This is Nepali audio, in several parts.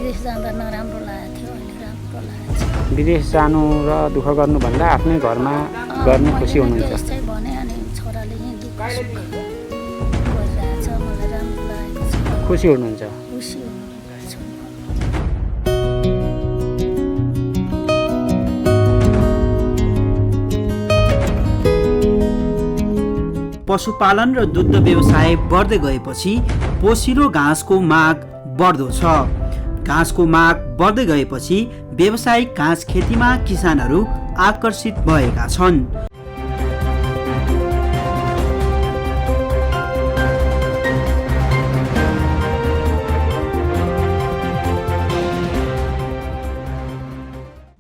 विदेश जाँदा नराम्रो लागेको थियो, अहिले राम्रो लागेको छ। विदेश जानु र दुःख गर्नुभन्दा आफ्नै घरमा गर्ने खुसी हुनुहुन्छ? त्यसै भने अनि छोराले यहीँ दुःख सुख गरिरहेको छ, मलाई राम्रो लागेको छ। खुसी हुनुहुन्छ? खुसी हुनुहुन्छ। पशुपालन र दुग्ध व्यवसाय बढ्दै गएपछि पोसिलो घाँसको माग बढ्दो छ। घाँसको माग बढ्दै गएपछि व्यावसायिक घाँस खेतीमा किसानहरू आकर्षित भएका छन्।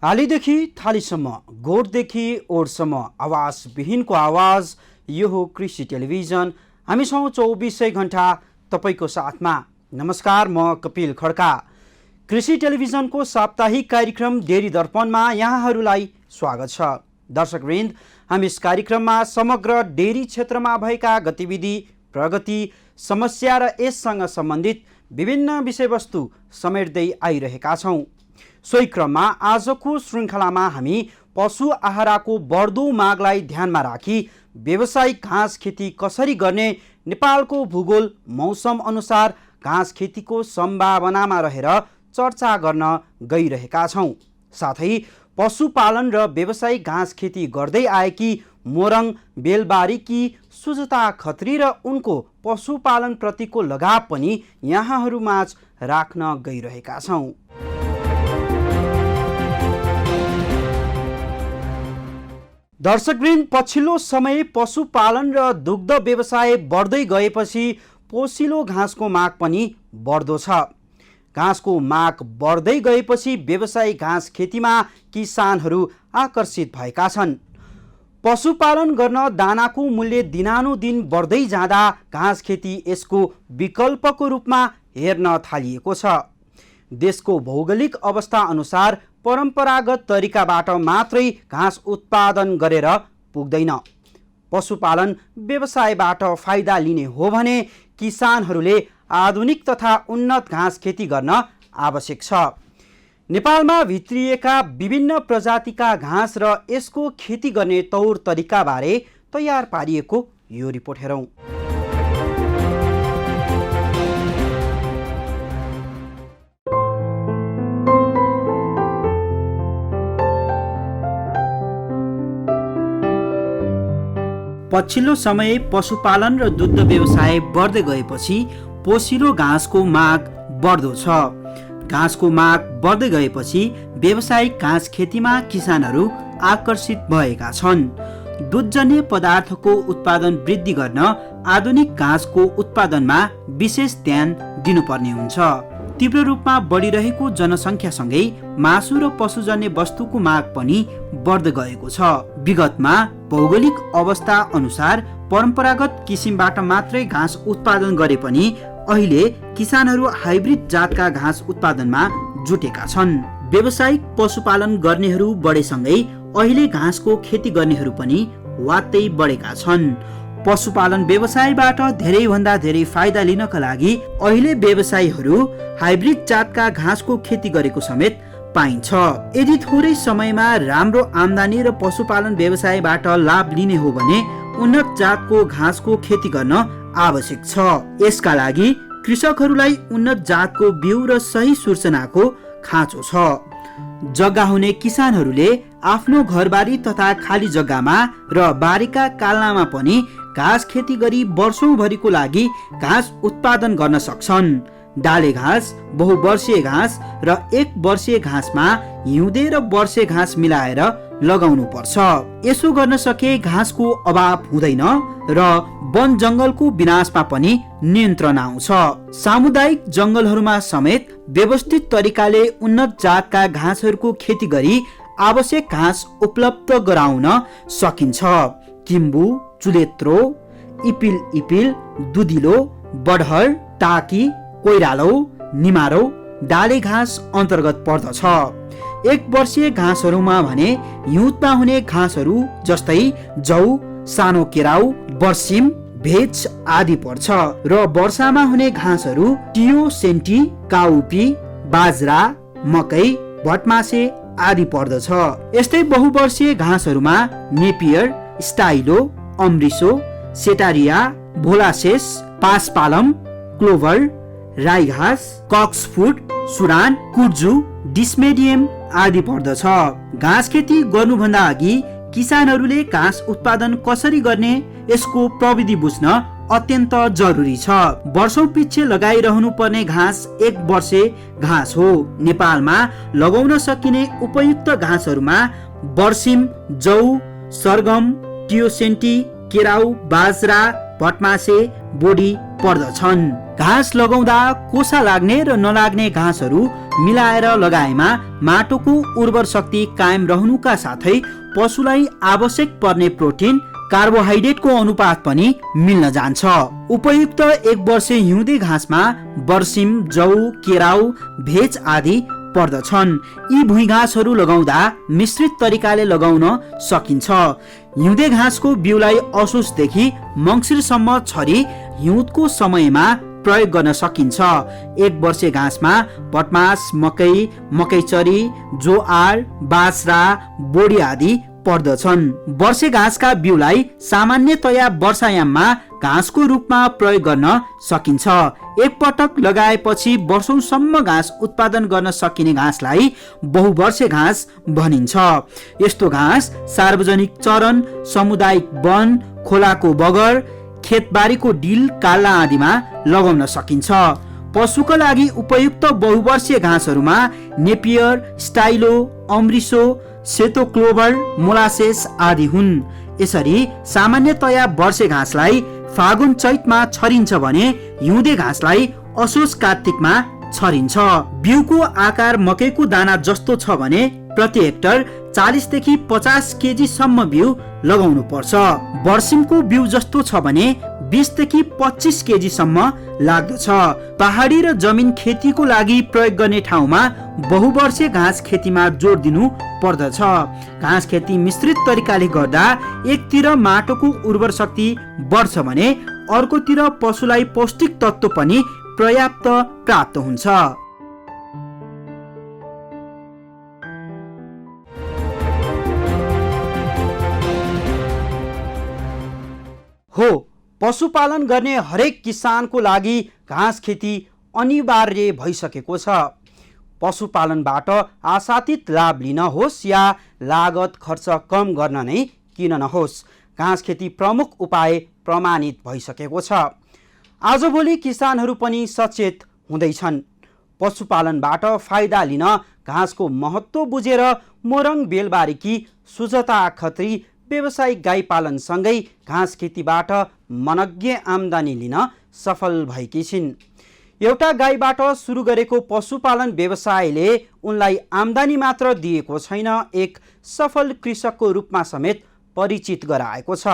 आलीदेखि थालीसम्म, गोठदेखि ओठसम्म, आवाज विहीनको आवाज। यो हो कृषि टेलिभिजन। हामी छौँ 24 घण्टा तपाईँको साथमा। नमस्कार, म कपिल खड्का। कृषि टेलिभिजनको साप्ताहिक कार्यक्रम डेरी दर्पणमा यहाँहरूलाई स्वागत छ। दर्शकवृन्द, हामी यस कार्यक्रममा समग्र डेरी क्षेत्रमा भएका गतिविधि, प्रगति, समस्या र यससँग सम्बन्धित विभिन्न विषयवस्तु समेट्दै आइरहेका छौँ। सोही क्रममा आजको श्रृङ्खलामा हामी पशु आहाराको बढ्दो मागलाई ध्यानमा राखी व्यावसायिक घाँस खेती कसरी गर्ने, नेपालको भूगोल मौसम अनुसार घाँस खेतीको सम्भावनामा रहेर चर्चा गर्न गइरहेका छौँ। साथै पशुपालन र व्यावसायिक घाँस खेती गर्दै आएकी मोरङ बेलबारीकी सुजता खत्री र उनको पशुपालन प्रतिको लगाव पनि यहाँहरूमाझ राख्न गइरहेका छौँ। दर्शकवृन्द, पछिल्लो समय पशुपालन र दुग्ध व्यवसाय बढ्दै गएपछि पोसिलो घाँसको माग पनि बढ्दो छ। घाँसको माग बढ्दै गएपछि व्यावसायिक घाँस खेतीमा किसानहरू आकर्षित भएका छन्। पशुपालन गर्न दानाको मूल्य दिनानुदिन बढ्दै जाँदा घाँस खेती यसको विकल्पको रूपमा हेर्न थालिएको छ। देशको भौगोलिक अवस्था अनुसार परम्परागत तरिकाबाट मात्रै घाँस उत्पादन गरेर पुग्दैन। पशुपालन व्यवसायबाट फाइदा लिने हो भने किसानहरूले आधुनिक तथा उन्नत घाँस खेती गर्न आवश्यक छ। नेपालमा भित्रिएका विभिन्न प्रजातिका घाँस र यसको खेती गर्ने तौर तरिकाबारे तयार पारिएको यो रिपोर्ट हेरौँ। पछिल्लो समय पशुपालन र दुग्ध व्यवसाय बढ्दै गएपछि पोसिलो घाँसको माग बढ्दो छ। घाँसको माग बढ्दै गएपछि व्यावसायिक घाँस खेतीमा किसानहरू आकर्षित भएका छन्। दुधजन्य पदार्थको उत्पादन वृद्धि गर्न आधुनिक घाँसको उत्पादनमा विशेष ध्यान दिनुपर्ने हुन्छ। तीव्र रूपमा बढिरहेको जनसङ्ख्यासँगै मासु र पशुजन्य वस्तुको माग पनि बढ्दै गएको छ। विगतमा भौगोलिक अवस्था अनुसार परम्परागत किसिमबाट मात्रै घाँस उत्पादन गरे पनि अहिले किसानहरू हाइब्रिड जातका घाँस उत्पादनमा जुटेका छन्। व्यावसायिक पशुपालन गर्नेहरू बढेसँगै अहिले घाँसको खेती गर्नेहरू पनि वात्तै बढेका छन्। पशुपालन व्यवसायबाट धेरैभन्दा धेरै फाइदा लिनका लागि अहिले व्यवसायीहरू हाइब्रिड जातका घाँसको खेती गरेको समेत पाइन्छ। यदि थोरै समयमा राम्रो आम्दानी र पशुपालन व्यवसायबाट लाभ लिने हो भने उन्नत जातको घाँसको खेती गर्न आवश्यक छ। यसका लागि कृषकहरूलाई उन्नत जातको बिउ र सही सूचनाको खाँचो छ। जग्गा हुने किसानहरूले आफ्नो घरबारी तथा खाली जग्गामा र बारीका काल्नामा पनि घाँस खेती गरी वर्षौंभरिको लागि घाँस उत्पादन गर्न सक्छन्। डाले घाँस, बहुवर्षीय घाँस र एक वर्षीय घाँसमा हिउँदे र वर्षे घाँस मिलाएर लगाउनु पर्छ। यसो गर्न सके घाँसको अभाव हुँदैन र वन जङ्गलको विनाशमा पनि नियन्त्रण आउँछ। सामुदायिक जङ्गलहरूमा समेत व्यवस्थित तरिकाले उन्नत जातका घाँसहरूको खेती गरी आवश्यक घाँस उपलब्ध गराउन सकिन्छ। किम्बु, चुलेत्रो, इपिल, दुधिलो, बढहर, टाकी, कोइरालो, निमारो, डाले घाँस अन्तर्गत पर्दछ। एक वर्षीय घाँसहरूमा भने हिउँदमा हुने घाँसहरू जस्तै जौ, सानो केराउ, बर्सिम, भेज आदि पर्छ र वर्षामा हुने घाँसहरू टियो, सेन्टी, काउपी, बाजरा, मकै, भटमासे आदि पर्दछ। यस्तै बहुवर्षीय घाँसहरूमा नेपियर, स्टाइलो, अम्रिसो, सेटारिया, भोलासेस, पासपालम, क्लोभर, राई घाँस, कक्सफुट, सुरान, कुर्जु, डिस्मेडियम आदि पर्दछ। घाँस खेती गर्नुभन्दा अघि किसानहरूले घाँस उत्पादन कसरी गर्ने यसको प्रविधि बुझ्न अत्यन्त जरुरी छ। वर्षौं पछि लगाइरहनु पर्ने घाँस एक वर्षे घाँस हो। नेपालमा लगाउन सकिने उपयुक्त घाँसहरूमा बर्सिम, जौ, सरगम, टियोसेन्टी, केराउ, बाजरा, भटमासे, बोडी पर्दछन्। घाँस लगाउँदा कोसा लाग्ने र नलाग्ने घाँसहरू मिलाएर लगाएमा माटोको उर्वर शक्ति कायम रहनुका साथै पशुलाई आवश्यक पर्ने प्रोटिन, कार्बोहाइड्रेटको अनुपात पनि मिल्न जान्छ। उपयुक्त एक वर्षे हिउँदे घाँसमा बर्सिम, जौ, केराउ, भेज आदि पर्दछन्। यी भुइँ घाँसहरू लगाउँदा मिश्रित तरिकाले लगाउन सकिन्छ। हिउँदे घाँसको बिउलाई असोजदेखि मङ्सिरसम्म छरी हिउँदको समयमा प्रयोग गर्न सकिन्छ। एक वर्षे घाँसमा भटमास, मकै, मकैचरी, जोआर, बाजरा, बोडी आदि पर्दछन्। वर्षे घाँसका बिउलाई सामान्यतया वर्षायाममा घाँसको रूपमा प्रयोग गर्न सकिन्छ। एक पटक लगाएपछि वर्षौंसम्म घाँस उत्पादन गर्न सकिने घाँसलाई बहुवर्षे घाँस भनिन्छ। यस्तो घाँस सार्वजनिक चरन, सामुदायिक वन, खोलाको बगर, खेतबारीको डिल, काल्ला आदिमा लगाउन सकिन्छ। पशुका लागि उपयुक्त बहुवर्षीय घाँसहरूमा नेपियर, स्टाइलो, अम्रिसो, सेतो क्लोभर, मोलासेस आदि हुन्। यसरी सामान्यतया वर्षे घाँसलाई फागुन चैतमा छरिन्छ भने हिउँदे घाँसलाई असोज कार्तिकमा छरिन्छ। बिउको आकार मकैको दाना जस्तो छ भने प्रति हेक्टर 40 देखि 50 केजी सम्म बिउ लगाउनु पर्छ। बर्सिमको बिउ जस्तो छ भने 20 देखि 25 केजी सम्म लाग्दछ। पहाडी र जमिन खेतीको लागि प्रयोग गर्ने ठाउँमा बहुवर्षीय घाँस खेतीमा जोड दिनु पर्दछ। घाँस खेती मिश्रित तरिकाले गर्दा एकतिर माटोको उर्वर शक्ति बढ्छ भने अर्कोतिर पशुलाई पौष्टिक तत्त्व पनि पर्याप्त प्राप्त हुन्छ। हो, पशुपालन गर्ने हरेक किसानको लागि घाँस खेती अनिवार्य भइसकेको छ। पशुपालनबाट आशातीत लाभ लिन होस् या लागत खर्च कम गर्न नै किन नहोस्, घाँस खेती प्रमुख उपाय प्रमाणित भइसकेको छ। आजभोलि किसानहरू पनि सचेत हुँदैछन्। पशुपालनबाट फाइदा लिन घाँसको महत्त्व बुझेर मोरङ बेलबारीकी सुजता खत्री व्यावसायिक गाई पालनसँगै घाँस खेतीबाट मनज्ञ आम्दानी लिन सफल भएकी छिन्। एउटा गाईबाट सुरु गरेको पशुपालन व्यवसायले उनलाई आम्दानी मात्र दिएको छैन, एक सफल कृषकको रूपमा समेत परिचित गराएको छ।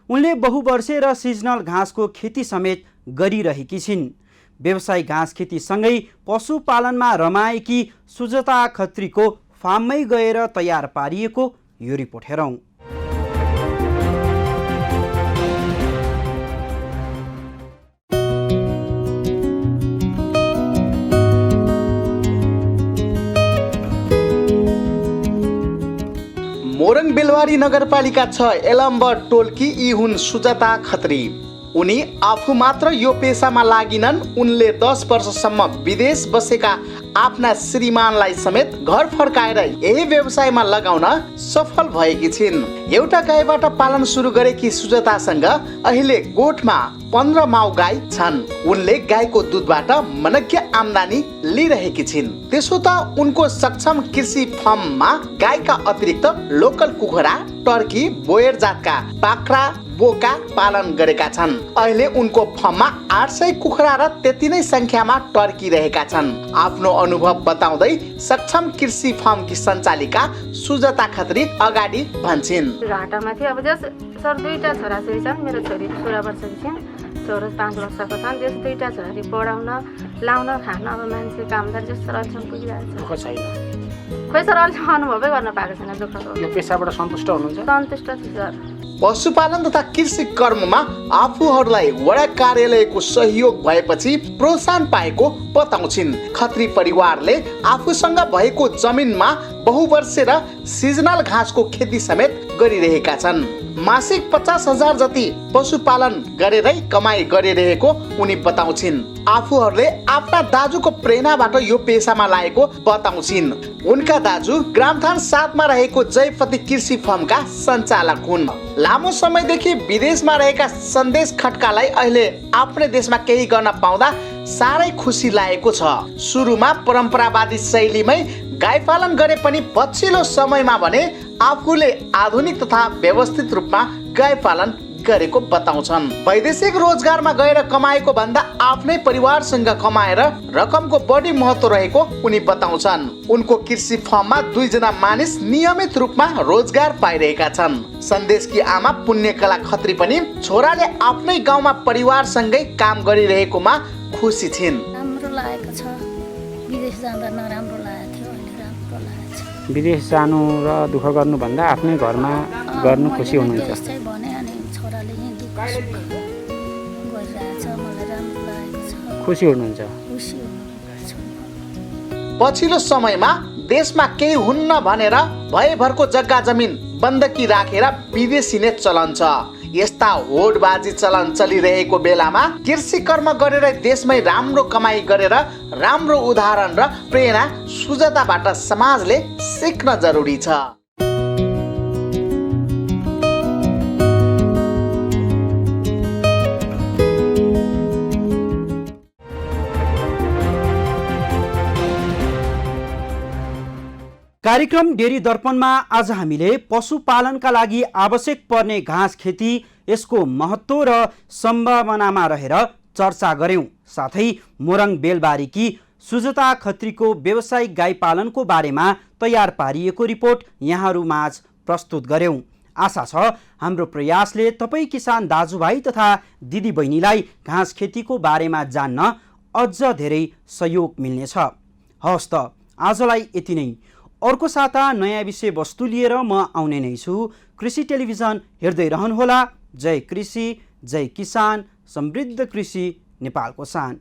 उनले बहुवर्षे र सिजनल घाँसको खेती समेत गरिरहेकी छिन्। व्यवसायिक घाँस खेतीसँगै पशुपालनमा रमाएकी सुजता खत्रीको फार्ममै गएर तयार पारिएको यो रिपोर्ट हेरौँ। मोरङ बेलबारी नगरपालिका 6 एलम्बर टोलकी यी हुन् सुजता खत्री। उनी आफू मात्र यो पेसामा लागिनन्, उनले 10 वर्षसम्म विदेश बसेका आफ्ना श्रीमानलाई समेत घर फर्काएर यही व्यवसायमा लगाउन सफल भएकी छिन्। एउटा गाईबाट पालन सुरु गरेकी सुजतासँग अहिले गोठमा 15 माउ गाई छन्। उनले गाईको दुधबाट मनज्ञ आम्दानी लिइरहेकी छिन्। त्यसो त उनको सक्षम कृषि फार्ममा गाईका अतिरिक्त लोकल कुखुरा, टर्की, बोयर जातका बाख्रा, बोका पालन गरेका छन्। अहिले उनको फार्ममा 800 कुखुरा र त्यति नै संख्यामा टर्की रहेका छन्। आफ्नो अनुभव बताउँदै सक्षम कृषि फार्मकी सञ्चालिका सुजता खत्री अगाडि भन्छन्। घाटामा थियो अब जस सर 2टा छोराछोरी छन्। मेरो छोरी 16 वर्षकी छिन्, छोरो 5 वर्षको छन्। जस 2टा छोरी पढाउन, लाउन, खान अब मान्छे कामदार जस अहिलेसम्म पुगिरहेको छ। दुःख छैन? खोइ सर अहिलेसम्म अनुभवै गर्न पाएको छैन दुःखको। यो पेसाबाट सन्तुष्ट हुनुहुन्छ? सन्तुष्ट छु सर। पशुपालन तथा कृषि कर्ममा आफूहरूलाई वडा कार्यालयको सहयोग भएपछि प्रोत्साहन पाएको बताउँछिन्। खत्री परिवारले आफूसँग भएको जमिनमा बहुवर्षे र सिजनल घाँसको खेती समेत गरिरहेका छन्। मासिक 50,000 जति पशुपालन गरेरै कमाई गरिरहेको उनी बताउँछिन्। आफूहरूले आफ्ना दाजुको प्रेरणाबाट यो पेसामा लागेको बताउँछिन्। उनका दाजु ग्रामथान 7 मा रहेको जयपति कृषि फर्मका सञ्चालक हुन्। लामो समयदेखि विदेशमा रहेका सन्देश खड्कालाई अहिले आफ्नै देशमा केही गर्न पाउँदा साह्रै खुसी लागेको छ। सुरुमा परम्परावादी शैलीमै गाई पालन गरे पनि पछिल्लो समयमा भने आफूले आधुनिक तथा व्यवस्थित रूपमा गाई पालन गरेको बताउँछन्। वैदेशिक रोजगारमा गएर कमाएको भन्दा आफ्नै परिवारसँग कमाएर रकमको बढी महत्त्व रहेको उनी बताउँछन्। उनको कृषि फर्ममा 2 जना मानिस नियमित रूपमा रोजगार पाइरहेका छन्। सन्देशकी आमा पुण्यकला खत्री पनि छोराले आफ्नै गाउँमा परिवारसँगै काम गरिरहेकोमा खुसी छिन्। राम्रो लागेको छ। विदेश जाँदा नराम्रो लागेको थियो, अहिले राम्रो लागेको छ। विदेश जानु र दुःख गर्नुभन्दा आफ्नै घरमा गर्नु खुसी हुनुहुन्छ। त्यस्तै भने अनि छोराले यहीँ दुःख सुख गरिरहेछ, मलाई राम्रो लागेको छ। खुसी हुनुहुन्छ। खुसी हुनुहुन्छ। पछिल्लो समयमा देशमा केही हुन्न भनेर भयभरको जग्गा जमिन बन्दकी राखेर विदेशिने चलन छ। यस्ता होडबाजी चलन चलिरहेको बेलामा कृषि कर्म गरेर देशमै राम्रो कमाई गरेर राम्रो उदाहरण र प्रेरणा सुजताबाट समाजले सिक्न जरुरी छ। कार्यक्रम डेरी दर्पणमा आज हामीले पशुपालनका लागि आवश्यक पर्ने घाँस खेती, यसको महत्त्व र सम्भावनामा रहेर चर्चा गर्यौं। साथै मोरङ बेलबारीकी सुजता खत्रीको व्यावसायिक गाई पालनको बारेमा तयार पारिएको रिपोर्ट यहाँहरू माझ प्रस्तुत गर्यौं। आशा छ हाम्रो प्रयासले तपाईँ किसान दाजुभाइ तथा दिदीबहिनीलाई घाँस खेतीको बारेमा जान्न अझ धेरै सहयोग मिल्नेछ। हवस् त आजलाई यति नै। अर्को साता नयाँ विषय वस्तु लिएर म आउने नै छु। कृषि टेलिभिजन हेर्दै रहनुहोला। जय कृषि, जय किसान, समृद्ध कृषि नेपालको शान।